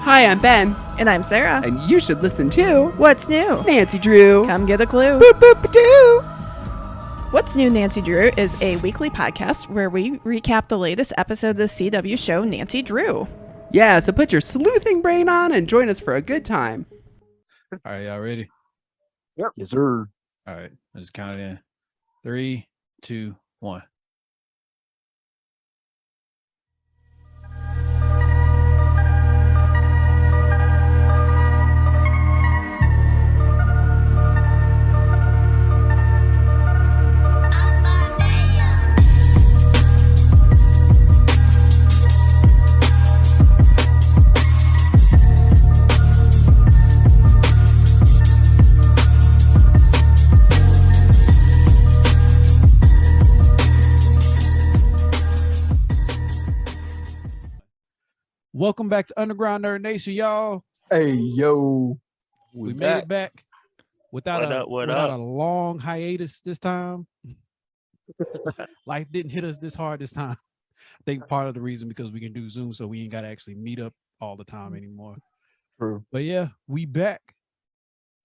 Hi, I'm Ben, And I'm Sarah. and you should listen to What's new? Nancy Drew. Come get a clue. Boop, boop, doo. What's New, Nancy Drew is a weekly podcast where we recap the latest episode of the CW show Nancy Drew. Yeah, so put your sleuthing brain on and join us for a good time. All right, y'all ready? Yep. Yes, sir. All right, I just count it in. 3, 2, 1. Welcome back to Underground Nerd Nation, y'all. Hey, yo. We made it back without a long hiatus this time. Life didn't hit us this hard this time. I think part of the reason because we can do Zoom, so we ain't got to actually meet up all the time anymore. True. But yeah, we back.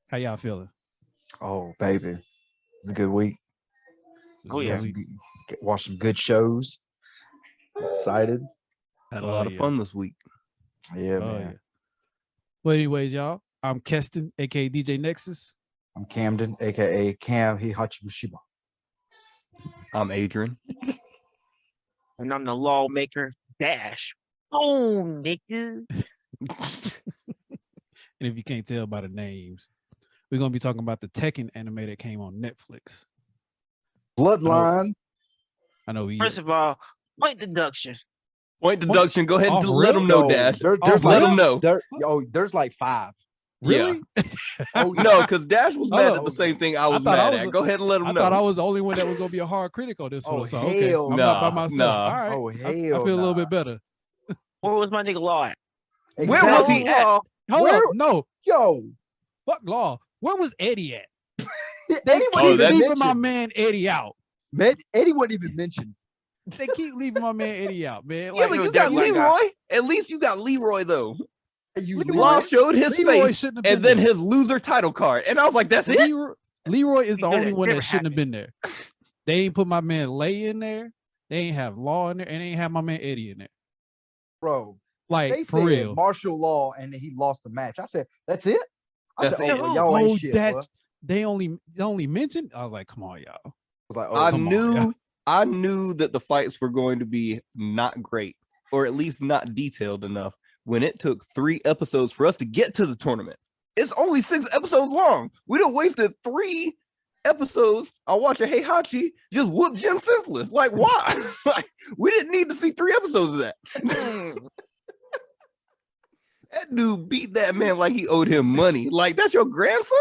How y'all feeling? Oh, baby. It's a good week. Oh, yeah. Watch some good shows. Excited. Had a lot of fun this week. Yeah, Oh, man. yeah. But anyways, y'all, I'm Keston, aka DJ Nexus. I'm Camden, aka Cam Hihachimushiba. I'm Adrian. And I'm the lawmaker Dash. Oh, nigga. And if you can't tell by the names, we're gonna be talking about the Tekken anime that came on Netflix. Bloodline. I know we First of all, point deduction. Point deduction. Go ahead and Oh, let them know, No, Dash. there's Let like, them know. there's like 5. really. Oh, No, because Dash was mad Oh, at the same thing I was thought I mad was at. Go ahead and let them I know. thought I was the only one that was gonna be a hard critic on this Oh, one. So okay, hell I'm not by nah, myself. nah. All right. Oh, I hell feel a little nah. bit better. Where was my nigga Law at? Where was he at? Law. Hold Where- up, no, Yo. fuck law. Where was Eddie at? Eddie They wasn't keep even leaving my mentioned. man Eddie out. Eddie wasn't even mentioned. They keep leaving my man Eddie out, man. Yeah, Like, but no you got doubt like Leroy. At least you got Leroy, though. You Law showed his Leroy face shouldn't have and been then there. his loser title card. And I was like, that's it? Leroy is the Because only it one never that shouldn't have been there. They ain't put my man Lay in there. They ain't have Law in there, and they ain't have my man Eddie in there. Bro. Like They for said real. martial law and then he lost the match. I said, that's it? I That's said, it. oh, y'all ain't Oh, shit. that boy. they only mentioned. I was like, come on, y'all. I was like, I oh, come on, yeah. I knew that the fights were going to be not great, or at least not detailed enough, when it took 3 episodes for us to get to the tournament. It's only 6 episodes long. We done wasted 3 episodes. I watched a Heihachi just whoop Jin senseless. Like, why? Like, we didn't need to see 3 episodes of that. That dude beat that man like he owed him money. Like, that's your grandson?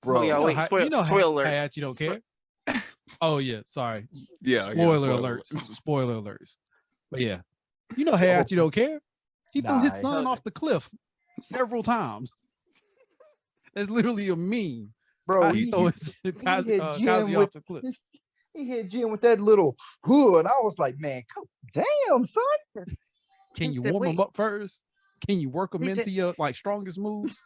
bro. Oh, yeah, wait, spoiler alert. Hayachi don't care. Oh yeah, sorry. Yeah. Spoiler alerts. Spoiler alerts. But yeah, you know Hayachi don't care. He threw his Nah, son off the cliff several times. That's literally a meme. Bro, He throw his Kazuya off the cliff. he hit Jim with that little hood. I was like, man, damn, son. Can you He said, warm him "Wait." up first? Can you work him He into said- your like strongest moves?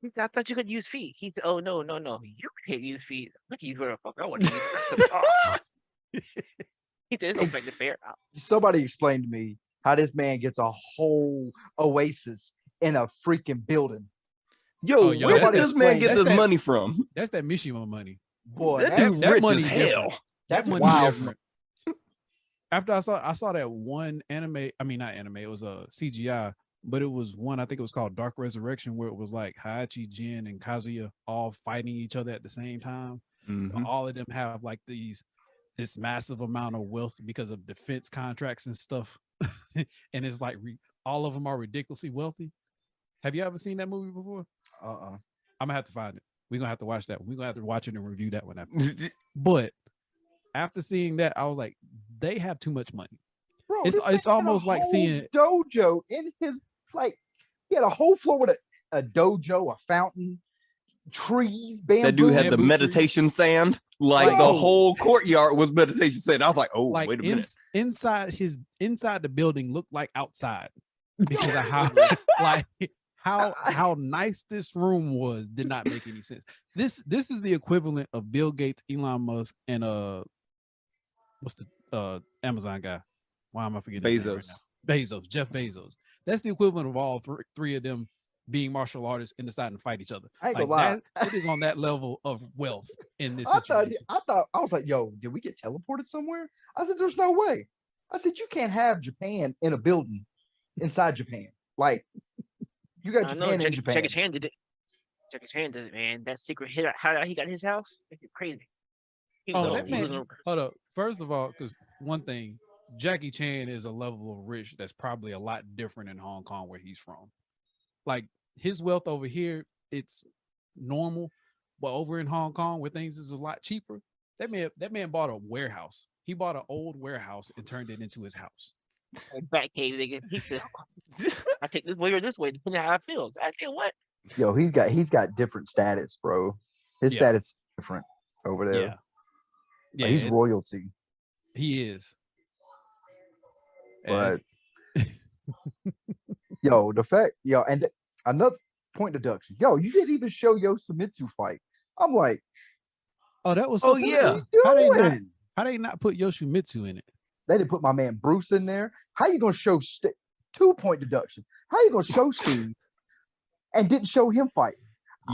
He said, I thought you could use feet. He said, oh, no. You can't use feet. Look at you, motherfucker. I want to use it. I said, oh. He said, it's like the fair. Somebody explained to me how this man gets a whole oasis in a freaking building. Yo, Oh, yo, where did that's- this man get that's this that- money from? That's that Mishima money. Boy, That that's, dude that rich money as different. hell. that's money's wild. different. After I saw that one anime, I mean not anime, it was a CGI, but it was one, I think it was called Dark Resurrection, where it was like Hayachi, Jin, and Kazuya all fighting each other at the same time. Mhm. But all of them have like this massive amount of wealth because of defense contracts and stuff. And it's like all of them are ridiculously wealthy. Have you ever seen that movie before? I'm gonna have to find it. We're gonna have to watch that one. We're gonna have to watch it and review that one after. But after seeing that, I was like, they have too much money. Bro, It's- this man it's had a almost like whole seeing- dojo in his, like, he had a whole floor with a dojo, a fountain, trees, bamboo. That dude had the bamboo trees. meditation sand. Like the Bro. whole courtyard was meditation sand. I was like, oh, Like wait a minute. inside the building looked like outside. because of how like how nice this room was did not make any sense. This is the equivalent of Bill Gates, Elon Musk, and what's the Amazon guy? Why am I forgetting his name right Bezos. now? Bezos, Jeff Bezos. That's the equivalent of all three of them being martial artists and deciding to fight each other. I ain't Like gonna lie. that, it is on that level of wealth in this I thought situation. I was like, yo, did we get teleported somewhere? I said, there's no way. I said, you can't have Japan in a building inside Japan. Like, you got I know. Japan in Japan. Jackie Chan did it. Jackie Chan did it, man. That secret hit. How he got his house? It's crazy. He was Oh, on- that he was man. on- Hold up. First of all, because one thing, Jackie Chan is a level of rich that's probably a lot different in Hong Kong where he's from. Like his wealth over here, it's normal, but over in Hong Kong where things is a lot cheaper, that man bought a warehouse. He bought an old warehouse and turned it into his house. Back cave, nigga. He said, "I take this way or this way, depending on how I feel." I tell you what. Yo, he's got different status, bro. His Yeah. status is different over there. Yeah. Yeah, Like, he's royalty. he is. And But yo, the fact, yo, and another point deduction. Yo, you didn't even show Yoshimitsu fight. I'm like, oh, that was Oh, so yeah. funny. doing? How they not put Yoshimitsu in it? They didn't put my man Bruce in there. How you gonna show 2-point deduction? How you gonna show Steve and didn't show him fight?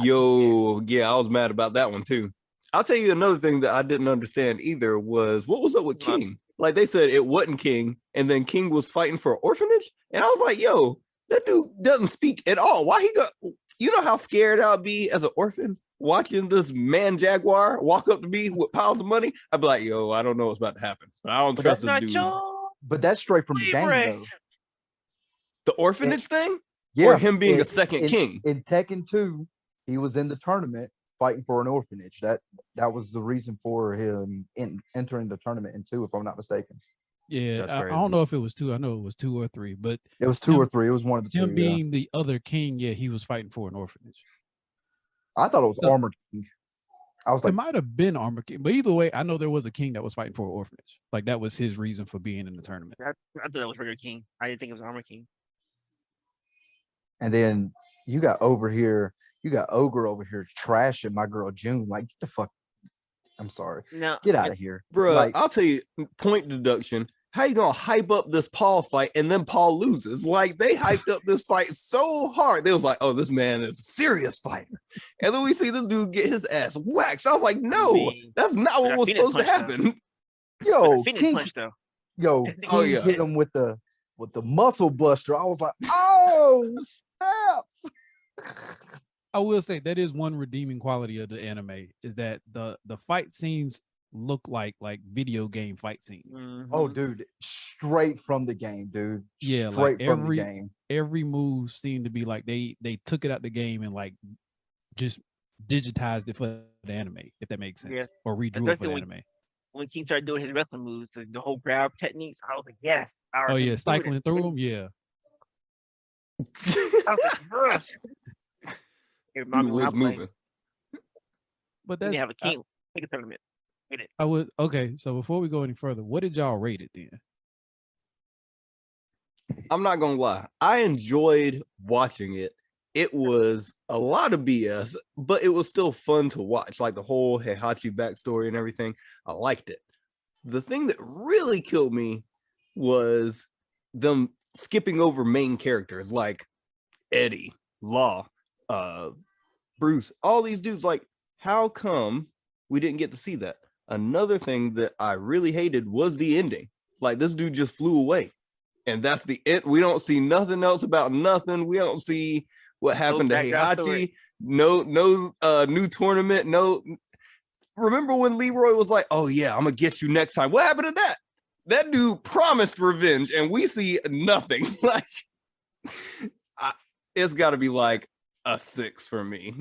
Yo, yeah, I was mad about that one too. I'll tell you another thing that I didn't understand either was what was up with What? King? Like they said it wasn't King, and then King was fighting for an orphanage, and I was like, yo, that dude doesn't speak at all. Why he got? You know how scared I'd be as an orphan watching this man jaguar walk up to me with piles of money? I'd be like, yo, I don't know what's about to happen, but I don't But trust this Not dude. your But that's straight from the game, favorite. though. The orphanage thing, Yeah, or him being a in- second king. in Tekken 2, he was in the tournament fighting for an orphanage. That was the reason for him entering the tournament in 2, if I'm not mistaken. Yeah, That's I crazy. don't know if it was 2. I know it was 2 or 3, but It was 2 Him- or 3. It was one of the 2. him Yeah. being the other king, yeah, he was fighting for an orphanage. I thought it was So- Armor King. I was It like, might have been Armor King, but either way, I know there was a king that was fighting for an orphanage. Like that was his reason for being in the tournament. I thought it was regular King. I didn't think it was Armor King. and then you got Ogre over here trashing my girl June. Like, get the fuck. I'm sorry. No, Get out of here. Bruh, Like, I'll tell you, point deduction. How you gonna hype up this Paul fight and then Paul loses? Like they hyped up this fight so hard. They was like, "Oh, this man is a serious fighter," and then we see this dude get his ass waxed. I was like, "No, mean, that's not what that was Phoenix supposed to punch, though. happen." yo, Phoenix King, punch though. yo, Oh, King yeah. hit him with the muscle buster. I was like, oh, snaps. I will say that is one redeeming quality of the anime is that the fight scenes look like video game fight scenes. Oh, Mhm. dude, straight from the game, dude. Yeah, straight like from the game. every move seemed to be like they took it out the game and like just digitized it for the anime, if that makes sense, Yeah. or redrew it for the Especially anime. When King started doing his wrestling moves, the whole grab techniques, I was like, yes. I Oh already yeah, doing cycling it. through them. Yeah, I was like, yes. It reminded Dude me when I was played. moving. but We that's didn't have a King. Take a tournament. I would okay. So before we go any further, what did y'all rate it then? I'm not gonna lie. I enjoyed watching it. It was a lot of BS, but it was still fun to watch. Like the whole Heihachi backstory and everything. I liked it. The thing that really killed me was them skipping over main characters like Eddie, Law, Bruce, all these dudes. Like, how come we didn't get to see that? Another thing that I really hated was the ending. Like, this dude just flew away. And that's the end. We don't see nothing else about nothing. We don't see what happened to background Heihachi. story. No new tournament. No. Remember when Leroy was like, "Oh yeah, I'm gonna get you next time." What happened to that? That dude promised revenge, and we see nothing. Like, it's got to be like a 6 for me.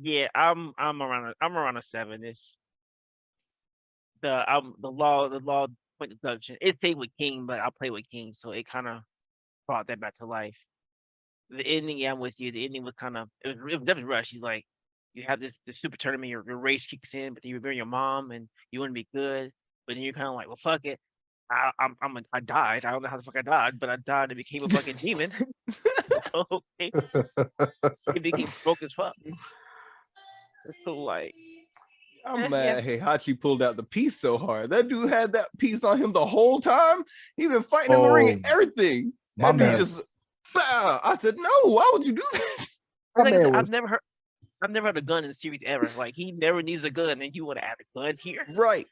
Yeah, I'm around a 7. It's the law point deduction. It stayed with King, but I play with King, so it kind of brought that back to life. The ending, yeah, I'm with you. The ending was kind of it was definitely rushed. He's like, you have this super tournament, your race kicks in, but then you remember your mom and you want to be good, but then you're kind of like, well, fuck it. I died. I don't know how the fuck I died, but I died and became a fucking demon. So it became broke as fuck. So like, I'm yeah. mad Heihachi pulled out the piece so hard. That dude had that piece on him the whole time. He been fighting in the ring and everything. My That dude man, just, bah! I said, no, why would you do that? my Like I said, man was I've never had a gun in the series ever. Like he never needs a gun, and you want to add a gun here? Right.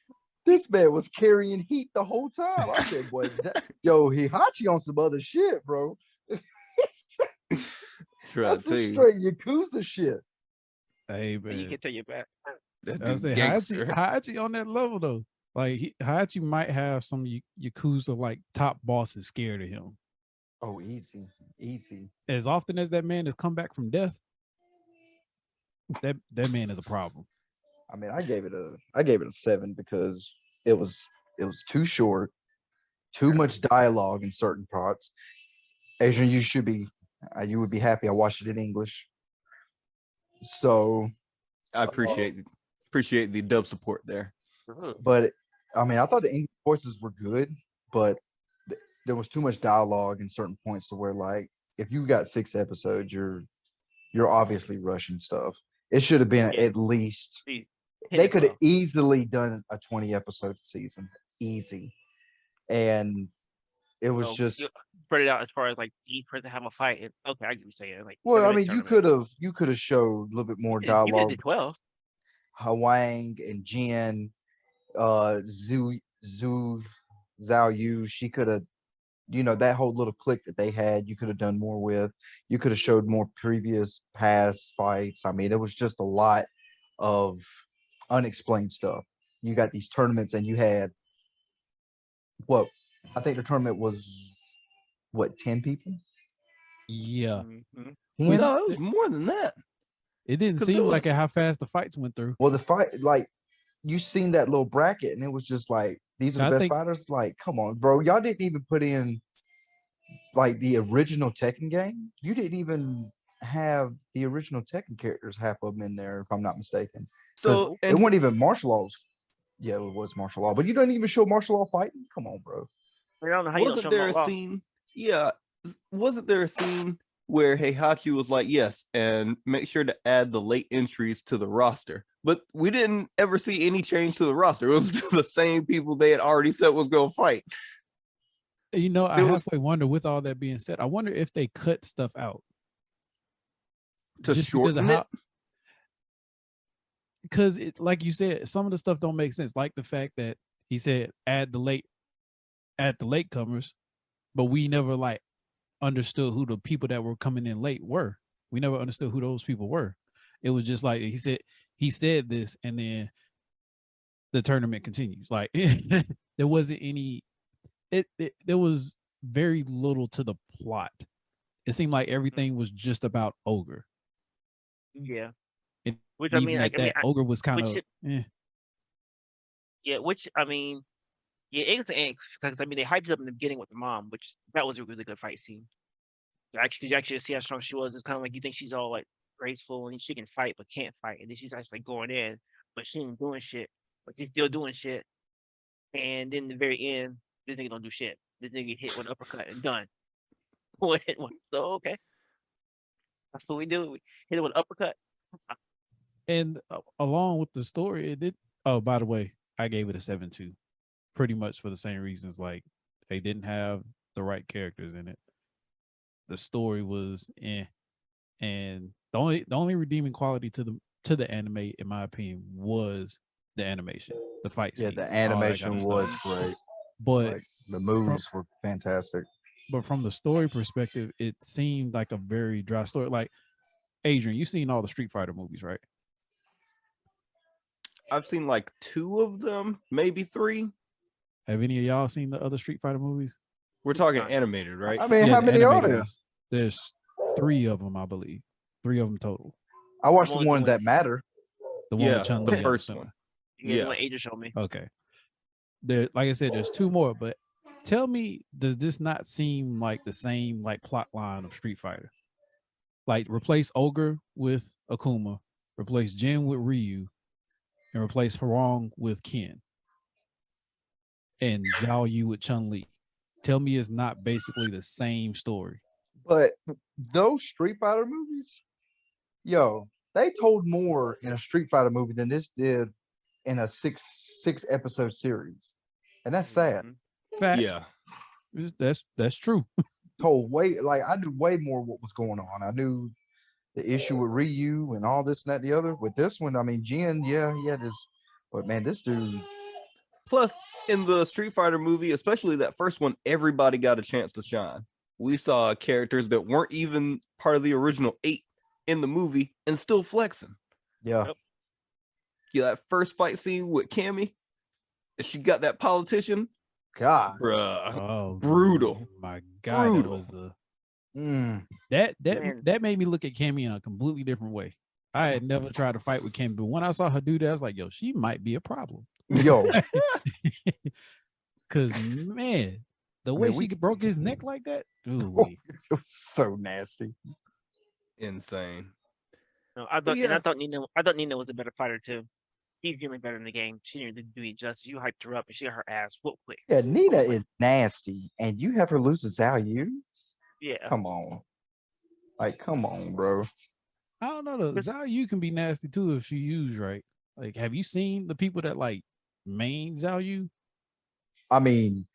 this man was carrying heat the whole time. I said, boy, yo, Hihachi on some other shit, bro. Try That's to some tell you, straight Yakuza shit. Hey You man, can tell your back. I that dude say gangster. Hayachi on that level though. Like Hayachi might have some Yakuza like top bosses scared of him. Oh, easy, easy. As often as that man has come back from death, that man is a problem. I mean, I gave it a 7 because it was too short, too much dialogue in certain parts. Adrian, you would be happy I watched it in English. So, I appreciate the dub support there. but I mean, I thought the English voices were good, but there was too much dialogue in certain points to where, like, if you got 6 episodes, you're obviously rushing stuff. It should have been Yeah. at least. See, They could have 12. easily done a 20 episode season, easy, and it was So, just. you spread it out as far as like each person have a fight. And, okay, I get what you're saying. Like, Well, I never-ending mean, tournament. you could have showed a little bit more You could have dialogue. did 12. Hwang and Jin, Zhu Zhao Yu, she could have, that whole little clique that they had, you could have done more with. You could have showed more previous past fights. I mean, it was just a lot of unexplained stuff. You got these tournaments, and you had I think the tournament was 10 people? Yeah. Mhm. 10? No, it was more than that. It didn't 'Cause seem there was- like it how fast the fights went through. Well, the fight, like, you seen that little bracket, and it was just like, these are the I best think- fighters. Like, come on, bro. Y'all didn't even put in like the original Tekken game. You didn't even have the original Tekken characters, half of them in there, if I'm not mistaken. So It wasn't even martial laws. Yeah, it was martial law, but you don't even show martial law fighting. Come on, bro. I don't know how you don't show wasn't them there a law. scene? Yeah, wasn't there a scene where Heihachi was like, yes, and make sure to add the late entries to the roster? But we didn't ever see any change to the roster. It was the same people they had already said was going to fight. I It was- halfway wonder, with all that being said, I wonder if they cut stuff out To just because of shorten how. it? Because it, like you said, some of the stuff don't make sense. Like the fact that he said add the latecomers, but we never like understood who the people that were coming in late were. We never understood who those people were. It was just like he said this, and then the tournament continues. Like there wasn't any. There was very little to the plot. It seemed like everything was just about Ogre. Yeah. And Which I even mean, at like, that, Ogre was kind which of. it- yeah, which I mean, yeah, because I mean they hyped it up in the beginning with the mom, which that was a really good fight scene. You actually see how strong she was. It's kind of like you think she's all like graceful and she can fight but can't fight, and then she's actually going in, but she ain't doing shit, but she's still doing shit. And then the very end, this nigga don't do shit. This nigga get hit with an uppercut and done. So okay, that's what we do. We hit it with an uppercut. And along with the story, it did. Oh, by the way, I gave it a 7 too, pretty much for the same reasons. Like they didn't have the right characters in it. The story was and the only redeeming quality to the anime, in my opinion, was the animation, the fight Yeah, scenes, the all that kind animation of was stuff. great. But Like, the moves were fantastic. but from the story perspective, it seemed like a very dry story. Like Adrian, you've seen all the Street Fighter movies, right? I've seen like 2 of them, maybe 3. Have any of y'all seen the other Street Fighter movies? We're talking animated, right? I mean, Yeah, how the many are animated there? ones. There's 3 of them, I believe. 3 of them total. I watched I'm the only one doing- that matter. The one Yeah, with Chun the Li. first one. Yeah, Yeah. what Asia showed me. Okay. There, like I said, there's 2 more. But tell me, does this not seem like the same like plot line of Street Fighter? Like replace Ogre with Akuma, replace Jin with Ryu, and replace Hwang with Ken. and Zhao Yu with Chun-Li. Tell me it's not basically the same story. But those Street Fighter movies, yo, they told more in a Street Fighter movie than this did in a six episode series, and that's sad. Mhm. Fact. Yeah. That's true. Told way like I knew way more what was going on. I knew the issue with Ryu and all this and that and the other. With this one, I mean, Jin, yeah, he had his, but man, this dude, Plus, in the Street Fighter movie, especially that first one, everybody got a chance to shine. We saw characters that weren't even part of the original 8 in the movie and still flexing. yeah, Yep. Yeah, that first fight scene with Cammy, and she got that politician, God, bruh, Oh, brutal. My God, Brutal. that was the mm, that Man. that made me look at Cammy in a completely different way. I had never tried to fight with Cammy, but when I saw her do that, I was like, "Yo, she might be a problem." yo, Because man, the way we- she broke his neck like that, ooh, it was so nasty. Insane. No, I thought, and yeah. I thought Nina was a better fighter too. She's getting better in the game. She didn't do it justice. You hyped her up, and she got her ass whooped quick. Yeah, Nina is nasty, and you have her lose to Zhao Yu. Yeah. Come on, like, come on, bro. I don't know. Though. Zhao Yu can be nasty too if she used right. Like, have you seen the people that like main Zhao Yu? I mean,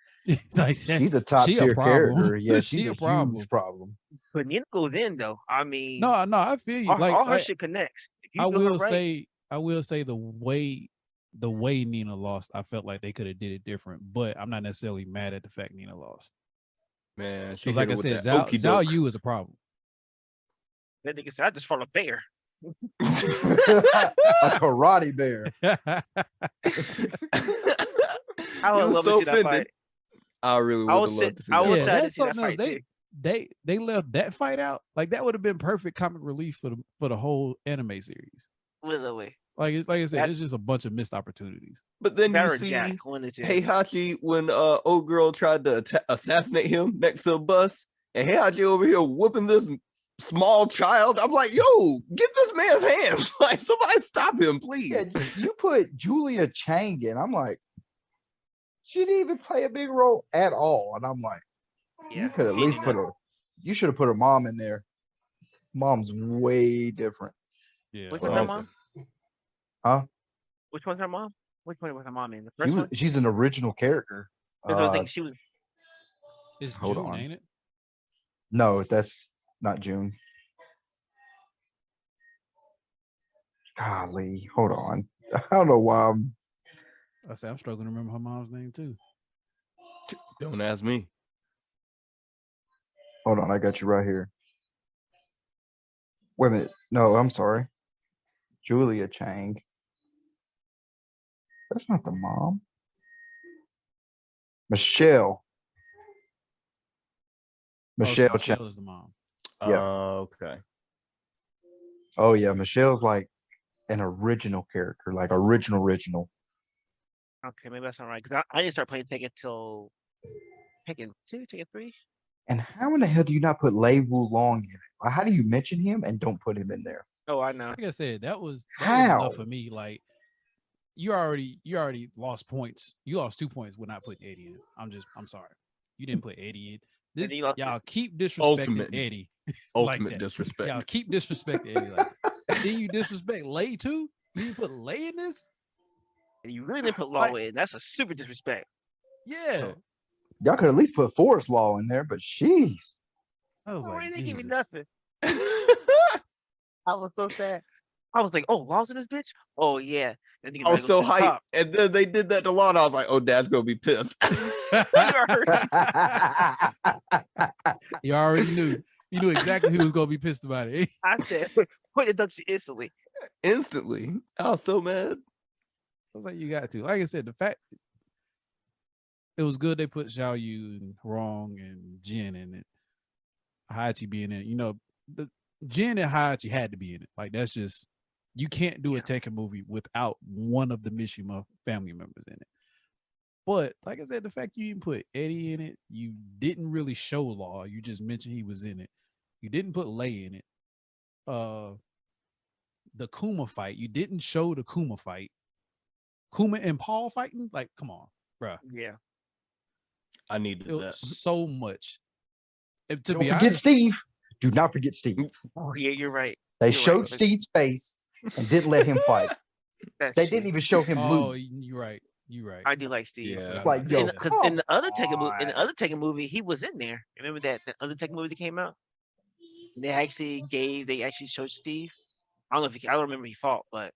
Like, she's a top she a tier problem. character. Yeah, She she's a a problem. huge problem. But Nina goes in though. I mean, No, I feel you. all her Like, shit connects. If you I do her will right, say the way Nina lost, I felt like they could have did it different. But I'm not necessarily mad at the fact Nina lost. Man, she Because like I hit her said, with that Zhao okey-doke. Yu is a problem. that nigga said, I just fought a bear. A karate bear. I would You was love so to see that offended. fight. I really I would would have sit- loved to see I that. would Yeah, say I that's didn't see that something else. fight too. They left that fight out. Like that would have been perfect comic relief for the whole anime series. Literally. Like it's like I said, That- it's just a bunch of missed opportunities. But then you Barrett see Jack, one of the two. Heihachi when old girl tried to assassinate him next to a bus, and Heihachi over here whooping this small child. I'm like, yo, get this man's hands. Like, somebody stop him, please. Yeah, you put Julia Chang in. I'm like, she didn't even play a big role at all. And I'm like, Yeah, you could at she least did put not. her. You should have put her mom in there. Mom's way different. Yeah. Which So- one's her mom? Huh? Which one's her mom? Which one was her mom in? The She first was. one? She's an original character. That's what I think she was. It's Hold June, on. ain't it? No, that's not June. Golly, hold on. I don't know why I'm. I say I'm struggling to remember her mom's name too. Don't ask me. Hold on, I got you right here. Wait a minute. No, I'm sorry. Julia Chang. That's not the mom. Michelle. Michelle Oh, Chang. Michelle is the mom. Yeah. Okay. Oh yeah, Michelle's like an original character, like original. Okay, maybe that's not right. Because I didn't start playing Tekken till Tekken 2, Tekken 3. And how in the hell do you not put Lei Wu Long in it? Like, how do you mention him and don't put him in there? Oh, I know. Like I said, that was How? enough for me. Like you already lost points. You lost 2 points with not putting Eddie in. I'm sorry. You didn't put Eddie in. This, then you lost y'all keep disrespecting Ultimate- Eddie. Ultimate that. disrespect. Y'all keep disrespecting Eddie like that. Then you disrespect Lay too? You put Lay in this? And you really didn't put Law Like- in. That's a super disrespect. Yeah. So- Y'all could at least put Forest Law in there, but she's I was Oh, like, they didn't give me Jesus. nothing. I was so sad. I was like, oh, Law's in this bitch? Oh, yeah. And I was so hyped. And then they did that to Law, and I was like, oh, Dad's going to be pissed. You already knew. You knew exactly who was gonna be pissed about it. I said, put the ducks instantly. Instantly. I was so mad. I was like, you got to. Like I said, the fact it was good they put Xiao Yu and Wrong and Jin in it. Hachi being in it. You know, the Jin and Hachi had to be in it. Like that's just you can't do a Tekken movie without one of the Mishima family members in it. But like I said, the fact you didn't put Eddie in it, you didn't really show Law. You just mentioned he was in it. You didn't put Lei in it. The Kuma fight, you didn't show the Kuma fight. Kuma and Paul fighting? Like, come on, bruh. Yeah. I needed Felt that. so much. And to Don't be forget honest, Steve. Do not forget Steve. Oh yeah, you're right. They You're showed right. Steve's face and didn't let him fight. That's They true. didn't even show him oh, lose. you're right. You're right. I do like Steve. Yeah. Forgot Like, about yo, that. Because in come the other Tekken in the on. other Tekken movie, he was in there. Remember that the other Tekken movie that came out? They actually showed Steve. I don't remember he fought, but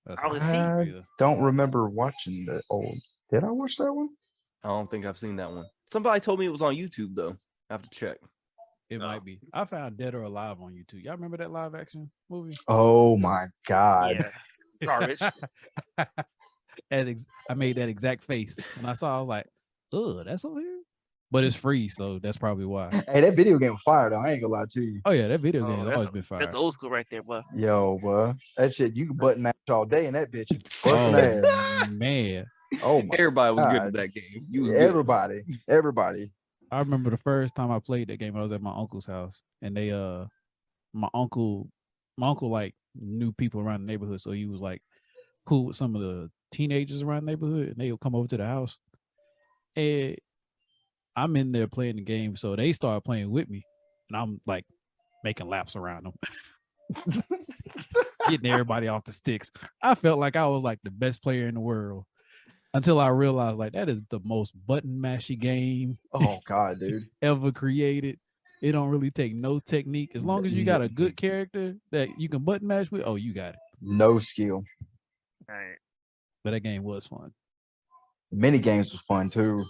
That's I all was I see. remember I either. don't remember watching the old. Did I watch that one? I don't think I've seen that one. Somebody told me it was on YouTube though. I have to check. It Oh. might be. I found Dead or Alive on YouTube. Y'all remember that live action movie? Oh my God. Yeah, garbage. I made that exact face when I saw. I was like, "Ugh, that's over here," but it's free, so that's probably why. Hey, that video game fire though. I ain't gonna lie to you. Oh yeah, that video game Oh, has always been fire. that's old school right there, but Yo, bro. That shit, you can button mash all day in that bitch. Busting ass. Oh man, Oh my Everybody was good God. at that game. You was good. Everybody. I remember the first time I played that game. I was at my uncle's house, and they my uncle like knew people around the neighborhood, so he was like cool with some of the teenagers around the neighborhood, and they would come over to the house. And I'm in there playing the game, so they started playing with me, and I'm like making laps around them, getting everybody off the sticks. I felt like I was like the best player in the world until I realized like that is the most button mashy game Oh God, dude. ever created. It don't really take no technique. As long as you got a good character that you can button mash with, oh, you got it. No skill. right. But that game was fun. Mini games was fun too.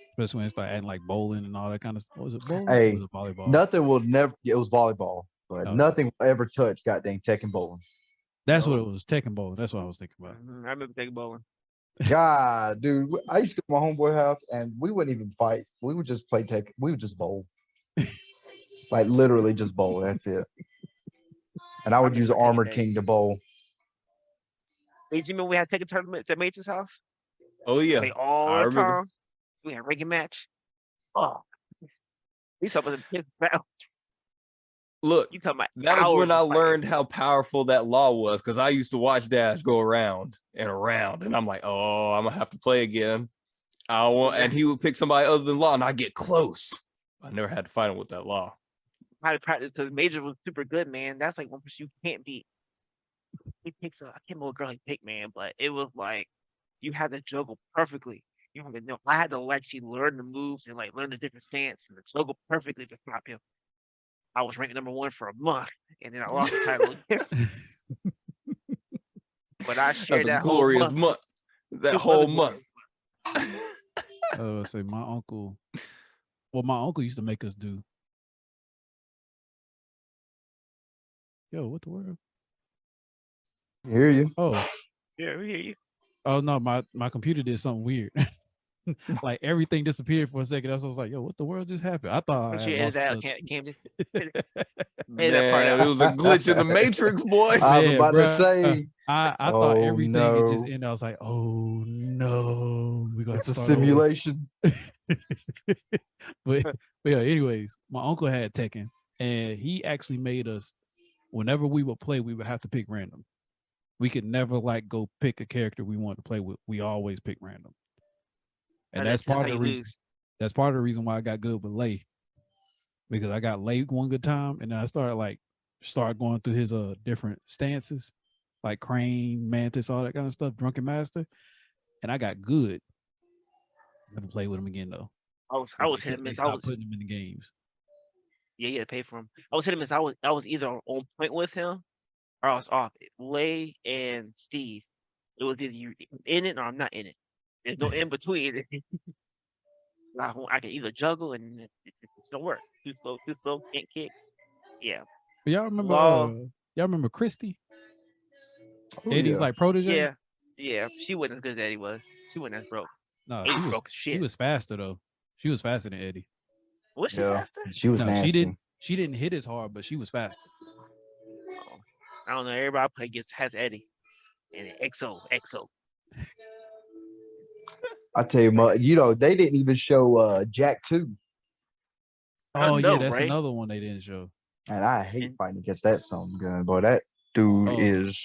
Especially when it started adding like bowling and all that kind of stuff. Was it bowling? Hey, Or was it volleyball? Nothing will never. It was volleyball, but Okay. nothing will ever touch goddamn Tekken bowling. That's what it was. Tekken bowling. That's what I was thinking about. I remember Tekken bowling. God, dude, I used to go to my homeboy house and we wouldn't even fight. We would just play Tekken. We would just bowl, like literally just bowl. That's it. And I would use remember Tekken Armored Day. King to bowl. Hey, do you remember we had Tekken tournaments at Major's house? Oh yeah. Play all I the remember. time. We had ranking match. Oh, we talking about the battle. Look, You talking about that was when I hours of fighting. learned how powerful that law was, because I used to watch Dash go around and around, and I'm like, oh, I'm gonna have to play again. I want, and he would pick somebody other than Law, and I get close. I never had to fight him with that Law. I had to practice because Major was super good, man. That's like one person you can't beat. He picks I can't remember what girl he picked, man, but it was like you had to juggle perfectly. You had to know. I had to actually learn the moves and like learn the different stance and juggle perfectly to stop him. I was ranked #1 for a month, and then I lost the title. But I That's shared a that whole glorious month. month. That It was whole a month. Say my uncle. Well, my uncle used to make us do. Yo, what the world? Hear you. Oh, Yeah, we hear you. oh no, my computer did something weird. Like everything disappeared for a second. I was like, yo, what the world just happened? I thought Make I sure had you edit lost that out, the- Camden. Man, that part out. it was a glitch in the Matrix, boy. I was Man, about to bruh, say, I thought Oh, everything had just no. ended. I was like, oh no, we're gonna it's a have to start over. simulation. but yeah, anyways, my uncle had Tekken, and he actually made us. Whenever we would play, we would have to pick random. We could never like go pick a character we wanted to play with. We always pick random, and that's part of the reason. That's part of the reason why I got good with Lay, because I got Lay one good time, and then I started going through his different stances, like Crane, Mantis, all that kind of stuff, Drunken Master, and I got good. Never played with him again though. I was hit and They miss. stopped putting him in the games. Yeah, you had to pay for him. I was hit and miss. I was either on point with him or I was off. Lay and Steve. It was either you in it or I'm not in it. There's no in between. I can either juggle and it don't work. Too slow, can't kick. Yeah. But y'all remember Law. y'all remember Christy? Oh, Eddie's yeah. like protege? Yeah. Yeah. She wasn't as good as Eddie was. She wasn't as broke. No, Eddie broke as she shit. was faster though. She was faster than Eddie. Was she Yeah. faster? She was No, nasty. she didn't hit as hard, but she was faster. Oh, I don't know. Everybody I play against has Eddie. And XO. I tell you, they didn't even show Jack 2. I Oh know, yeah, that's right? another one they didn't show. And I hate And- fighting against that son gun, boy. That dude Oh. is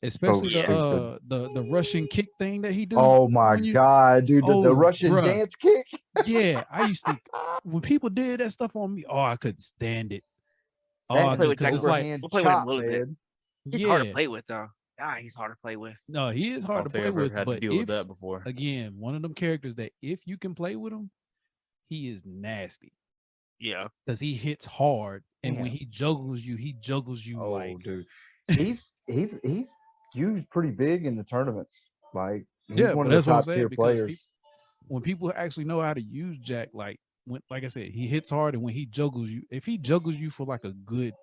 Especially shit. the Russian kick thing that he do. Oh my when you- God, dude, the Oh, Russian bruh. dance kick. Yeah, I used to when people did that stuff on me. Oh, I couldn't stand it. That Oh, play with because it's Jack like overhand we'll play with him chop, a little bit. man. He's hard to yeah, play with though. Ah, he's hard to play with. no, he is I hard don't to think play I've ever with. had to But deal if with that before. again, one of them characters that if you can play with him, he is nasty Yeah. because he hits hard, and when Damn. he juggles you Oh, like dude, he's used pretty big in the tournaments. Like he's yeah. one But of that's the what I'm top saying tier because players. when people actually know how to use Jack, like I said, he hits hard, and when he juggles you, if he juggles you for like a good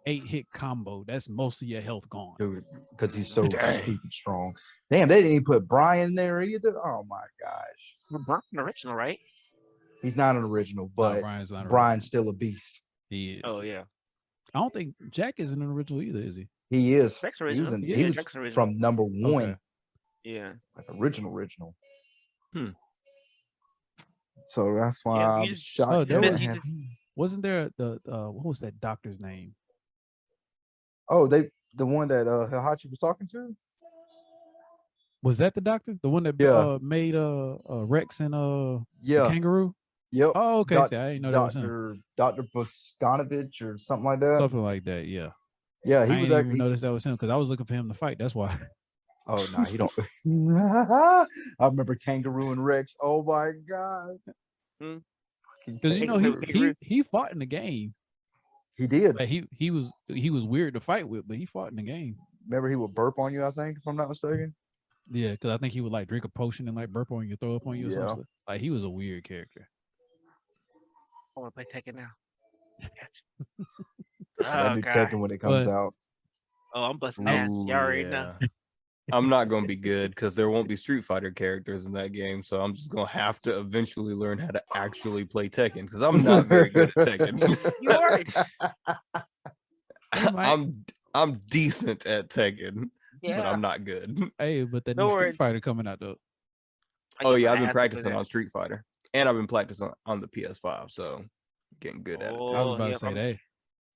8-hit combo, that's most of your health gone. Dude, because he's so Dang. stupid strong. Damn, they didn't even put Brian in there either. Oh my gosh, Well, Brock's an original, right? he's not an original, but Brian's not Brian's still a beast. He is. Oh yeah. I don't think Jack isn't an original either, is he? He is. Jack's He was, original. in, Yeah, he was Jack's original. from number one, Okay. Yeah. like original. Hmm. So that's why Yeah, I you was just- shocked. Oh, there that was. happened. Wasn't there the what was that doctor's name? Oh, the one that Hihachi was talking to. Was that the doctor? The one that Yeah. made Rex and the Yeah. kangaroo? Yep. Oh, okay. Doc- See, I didn't know that was him. Dr. Boskanovich or something like that. Something like that. Yeah. Yeah, he I was didn't even actually. notice that was him because I was looking for him to fight. That's why. Oh no, he don't. I remember Kangaroo and Rex. Oh my god. Hmm. Because you know he fought in the game. He did. Like, he was weird to fight with, but he fought in the game. Remember he would burp on you, I think, if I'm not mistaken. Yeah, because I think he would like drink a potion and like burp on you, throw up on you or Yeah. something. Like he was a weird character. I want to play Tekken now. That Oh new god. Tekken when it comes But- out. Oh, I'm busting ass. Ooh, Y'all already know. yeah. I'm not gonna be good because there won't be Street Fighter characters in that game, so I'm just gonna have to eventually learn how to actually play Tekken because I'm not very good at Tekken. You are. I'm decent at Tekken, but Yeah. I'm not good. Hey, but that No new Street worries. Fighter coming out though. I Oh get yeah, my I've been ass practicing whooped on Street Fighter, and I've been practicing on the PS5, so getting good at it. I was Oh, about yep, to say I'm-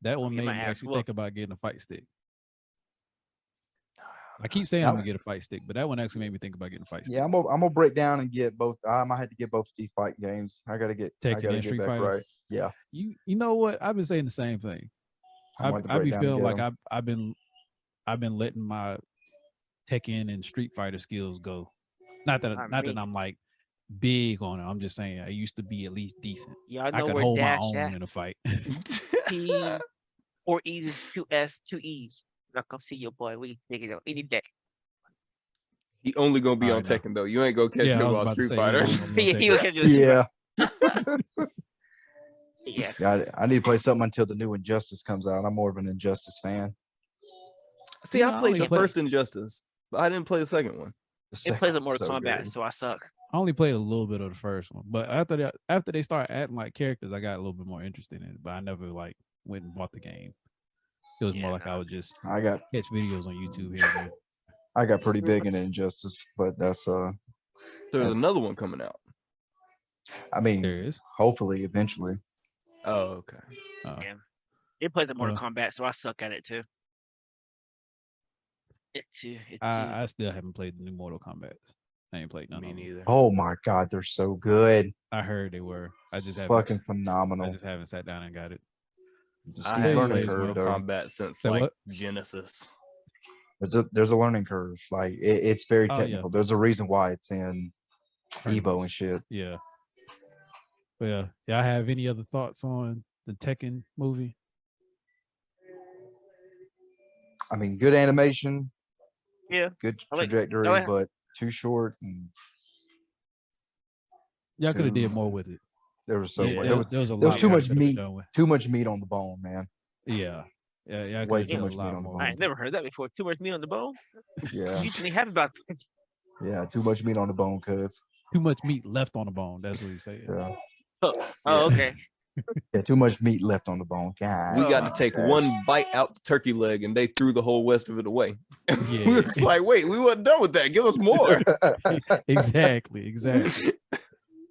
that one get made my me ass actually whooped. think about getting a fight stick. I keep saying I'm gonna get a fight stick, but that one actually made me think about getting a fight stick. Yeah, I'm gonna break down and get both. I might have to get both of these fight games. I gotta get Tekken and Street back Fighter? right. Yeah. You know what? I've been saying the same thing. I'm gonna have to I break be down and feeling get like 'em. I've been letting my Tekken and Street Fighter skills go. Not that I'm like big on it. I'm just saying I used to be at least decent. Y'all I know could where hold my Dash own at? in a fight. T 4 E's, 2 S, 2 E's. Now come see your boy. We take it out any day. He only gonna be All on right, now. Tekken though. You ain't gonna catch Yeah, I him was on about to Street say, Fighter. you ain't gonna be on He'll Tekken. catch you. Yeah. Yeah. Yeah, I need to play something until the new Injustice comes out. I'm more of an Injustice fan. See, Yeah, I I played only the played- first Injustice, but I didn't play the second one. The It plays a second Mortal one's so Kombat, good. so I suck. I only played a little bit of the first one, but after they started adding like characters, I got a little bit more interested in it. But I never like went and bought the game. It was Yeah, more like I nah. would just I got catch videos on YouTube here and there. pretty big in Injustice, but that's There's another one coming out. I mean, There is. hopefully eventually. Oh, okay. Yeah. It plays a Mortal Uh, Kombat, so I suck at it too. It too. I still haven't played the new Mortal Kombat. I ain't played none Me of them. neither. Oh my god, they're so good. I heard they were. I just haven't. Fucking I phenomenal. just haven't sat down and got it. It's a I steep haven't learning played curve, Mortal though. Kombat since Say like what? Genesis. There's a learning curve. Like it's very Oh, yeah. technical. There's a reason why it's in Evo and shit. Yeah. But yeah. Y'all have any other thoughts on the Tekken movie? I mean, good animation, Yeah. good I like- trajectory, I like- but too short. And Y'all could have did Too- more with it. there was so Yeah. much. There was a lot. there was too y'all much coulda been meat. done with. Too much meat on the bone, man. Yeah. Yeah. Y'all Way could too have much a meat lot on the more. bone. I ain't never heard that before. Too much meat on the bone. Yeah, Usually have about. yeah, too much meat on the bone, cuz. Too much meat left on the bone. That's what he said. Yeah. Oh, Yeah. okay. Yeah, too much meat left on the bone. God. We got Oh, to take gosh. one bite out the turkey leg, and they threw the whole rest of it away. Yeah. We was like, wait, we wasn't done with that. Give us more. Exactly. We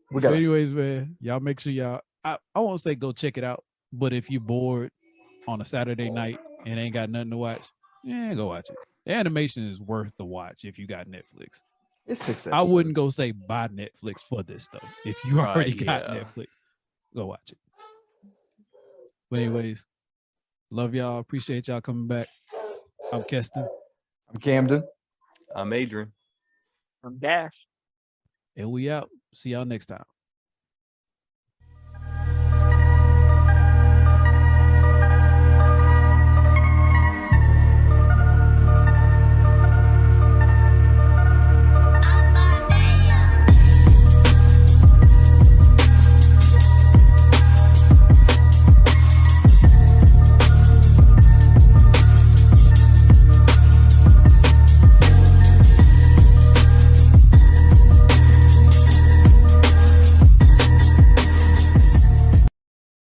But got anyways, man, y'all make sure y'all. I won't say go check it out, but if you're bored on a Saturday night and ain't got nothing to watch, yeah, go watch it. The animation is worth the watch if you got Netflix. It's 6 I episodes. wouldn't go say buy Netflix for this stuff. If you already got yeah. Netflix, go watch it. But anyways, love y'all. Appreciate y'all coming back. I'm Keston. I'm Camden. I'm Adrian. From Dash. And we out. See y'all next time.